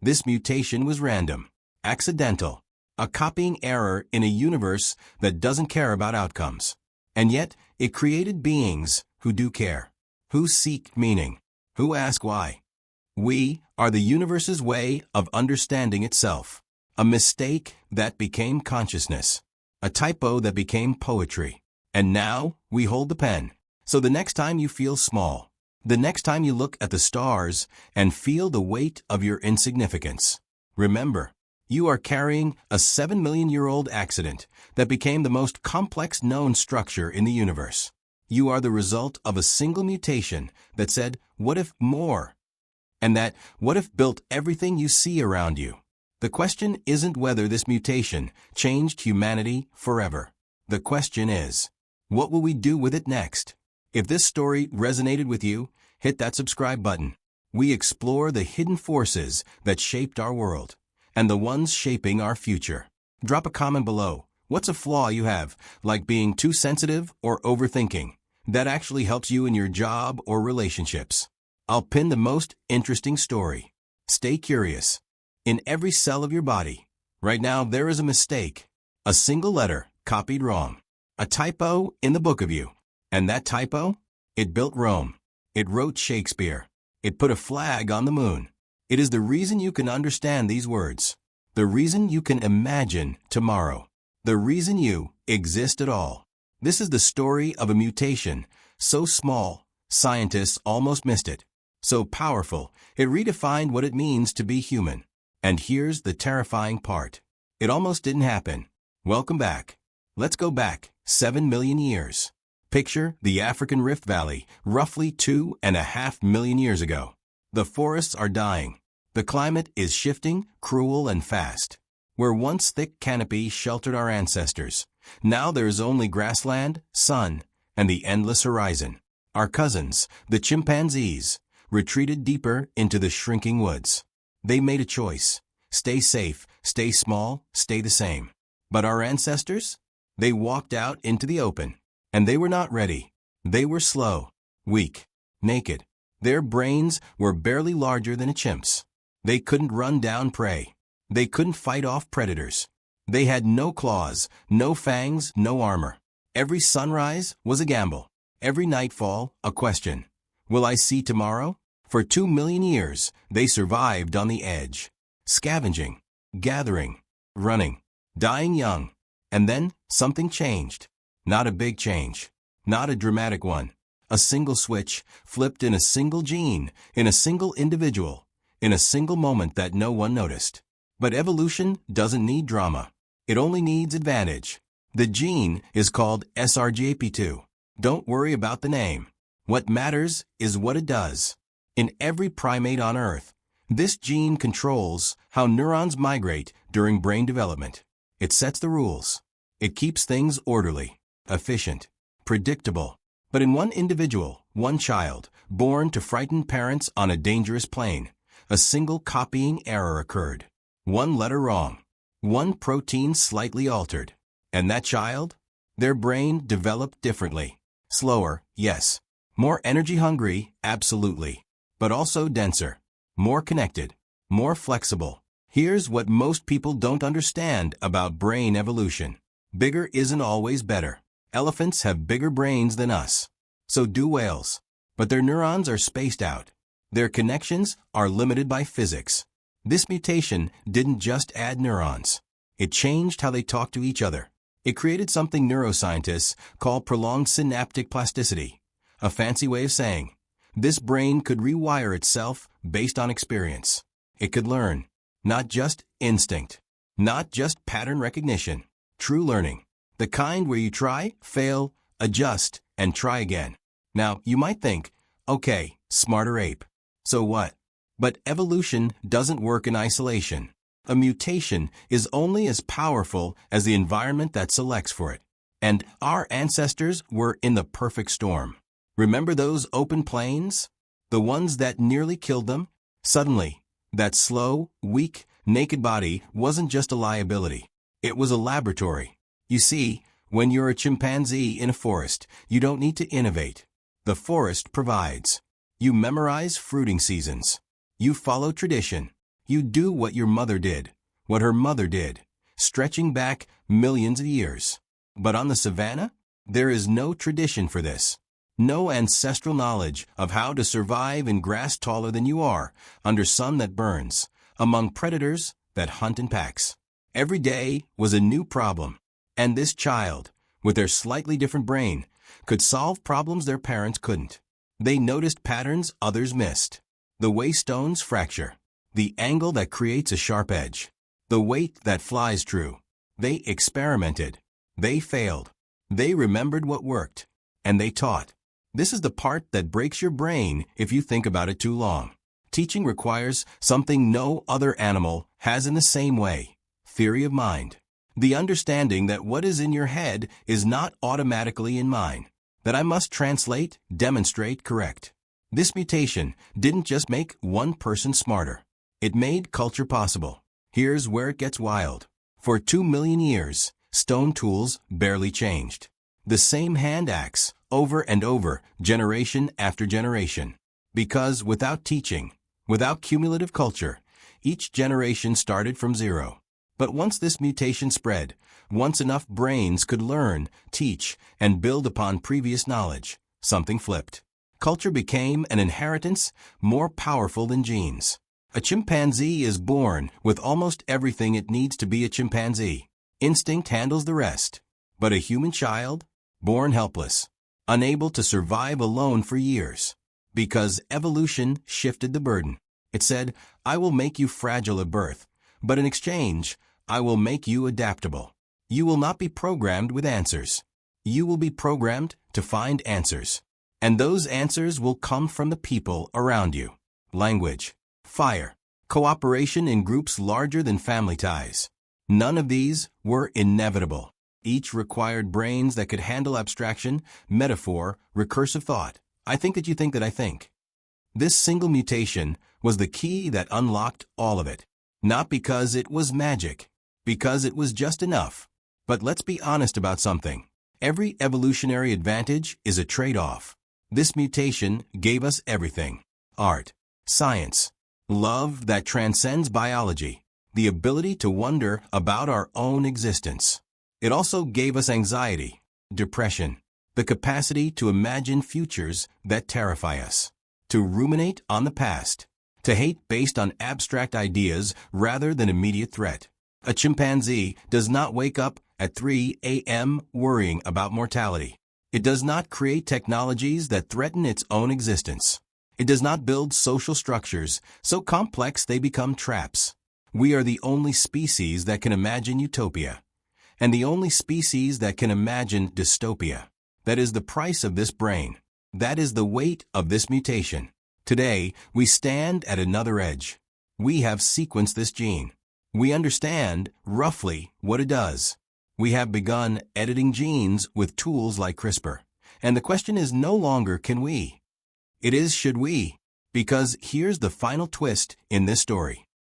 This mutation was random, accidental, a copying error in a universe that doesn't care about outcomes. And yet, it created beings who do care, who seek meaning, who ask why. We are the universe's way of understanding itself. A mistake that became consciousness. A typo that became poetry. And now, we hold the pen. So the next time you feel small, the next time you look at the stars and feel the weight of your insignificance, remember, you are carrying a 7-million-year-old accident that became the most complex known structure in the universe. You are the result of a single mutation that said, what if more? And that, what if built everything you see around you? The question isn't whether this mutation changed humanity forever. The question is, what will we do with it next? If this story resonated with you, hit that subscribe button. We explore the hidden forces that shaped our world and the ones shaping our future. Drop a comment below. What's a flaw you have, like being too sensitive or overthinking, that actually helps you in your job or relationships? I'll pin the most interesting story. Stay curious. In every cell of your body, right now there is a mistake, a single letter copied wrong, a typo in the book of you. And that typo? It built Rome. It wrote Shakespeare. It put a flag on the moon. It is the reason you can understand these words, the reason you can imagine tomorrow, the reason you exist at all. This is the story of a mutation, so small, scientists almost missed it, so powerful, it redefined what it means to be human. And here's the terrifying part. It almost didn't happen. Welcome back. Let's go back 7 million years. Picture the African Rift Valley, roughly 2.5 million years ago. The forests are dying. The climate is shifting, cruel and fast. Where once thick canopy sheltered our ancestors, now there is only grassland, sun, and the endless horizon. Our cousins, the chimpanzees, retreated deeper into the shrinking woods. They made a choice. Stay safe, stay small, stay the same. But our ancestors? They walked out into the open. And they were not ready. They were slow, weak, naked. Their brains were barely larger than a chimp's. They couldn't run down prey. They couldn't fight off predators. They had no claws, no fangs, no armor. Every sunrise was a gamble. Every nightfall, a question. Will I see tomorrow? For 2 million years, they survived on the edge, scavenging, gathering, running, dying young. And then, something changed. Not a big change. Not a dramatic one. A single switch, flipped in a single gene, in a single individual, in a single moment that no one noticed. But evolution doesn't need drama. It only needs advantage. The gene is called SRGAP2. Don't worry about the name. What matters is what it does. In every primate on Earth, this gene controls how neurons migrate during brain development. It sets the rules. It keeps things orderly, efficient, predictable. But in one individual, one child, born to frightened parents on a dangerous plane, a single copying error occurred. One letter wrong. One protein slightly altered. And that child? Their brain developed differently. Slower, yes. More energy hungry, absolutely. But also denser, more connected, more flexible. Here's what most people don't understand about brain evolution. Bigger isn't always better. Elephants have bigger brains than us. So do whales. But their neurons are spaced out. Their connections are limited by physics. This mutation didn't just add neurons. It changed how they talk to each other. It created something neuroscientists call prolonged synaptic plasticity, a fancy way of saying, this brain could rewire itself based on experience. It could learn, not just instinct, not just pattern recognition, true learning, the kind where you try, fail, adjust, and try again. Now, you might think, okay, smarter ape. So what? But evolution doesn't work in isolation. A mutation is only as powerful as the environment that selects for it. And our ancestors were in the perfect storm. Remember those open plains? The ones that nearly killed them? Suddenly, that slow, weak, naked body wasn't just a liability. It was a laboratory. You see, when you're a chimpanzee in a forest, you don't need to innovate. The forest provides. You memorize fruiting seasons. You follow tradition. You do what your mother did, what her mother did, stretching back millions of years. But on the Savanna, there is no tradition for this. No ancestral knowledge of how to survive in grass taller than you are, under sun that burns, among predators that hunt in packs. Every day was a new problem, and this child, with their slightly different brain, could solve problems their parents couldn't. They noticed patterns others missed. The way stones fracture, the angle that creates a sharp edge, the weight that flies true. They experimented. They failed. They remembered what worked, and they taught. This is the part that breaks your brain if you think about it too long. Teaching requires something no other animal has in the same way: theory of mind. The understanding that what is in your head is not automatically in mine, that I must translate, demonstrate, correct. This mutation didn't just make one person smarter. It made culture possible. Here's where it gets wild. For 2 million years, stone tools barely changed. The same hand axe, over and over, generation after generation. Because without teaching, without cumulative culture, each generation started from zero. But once this mutation spread, once enough brains could learn, teach, and build upon previous knowledge, something flipped. Culture became an inheritance more powerful than genes. A chimpanzee is born with almost everything it needs to be a chimpanzee. Instinct handles the rest. But a human child? Born helpless, unable to survive alone for years. Because evolution shifted the burden. It said, I will make you fragile at birth, but in exchange, I will make you adaptable. You will not be programmed with answers. You will be programmed to find answers. And those answers will come from the people around you. Language, fire, cooperation in groups larger than family ties. None of these were inevitable. Each required brains that could handle abstraction, metaphor, recursive thought. I think that you think that I think. This single mutation was the key that unlocked all of it. Not because it was magic, because it was just enough. But let's be honest about something. Every evolutionary advantage is a trade-off. This mutation gave us everything: art, science, love that transcends biology, the ability to wonder about our own existence. It also gave us anxiety, depression, the capacity to imagine futures that terrify us, to ruminate on the past, to hate based on abstract ideas rather than immediate threat. A chimpanzee does not wake up at 3 a.m. worrying about mortality. It does not create technologies that threaten its own existence. It does not build social structures so complex they become traps. We are the only species that can imagine utopia, and the only species that can imagine dystopia. That is the price of this brain. That is the weight of this mutation. Today, we stand at another edge. We have sequenced this gene. We understand, roughly, what it does. We have begun editing genes with tools like CRISPR. And the question is no longer can we. It is should we. Because here's the final twist in this story.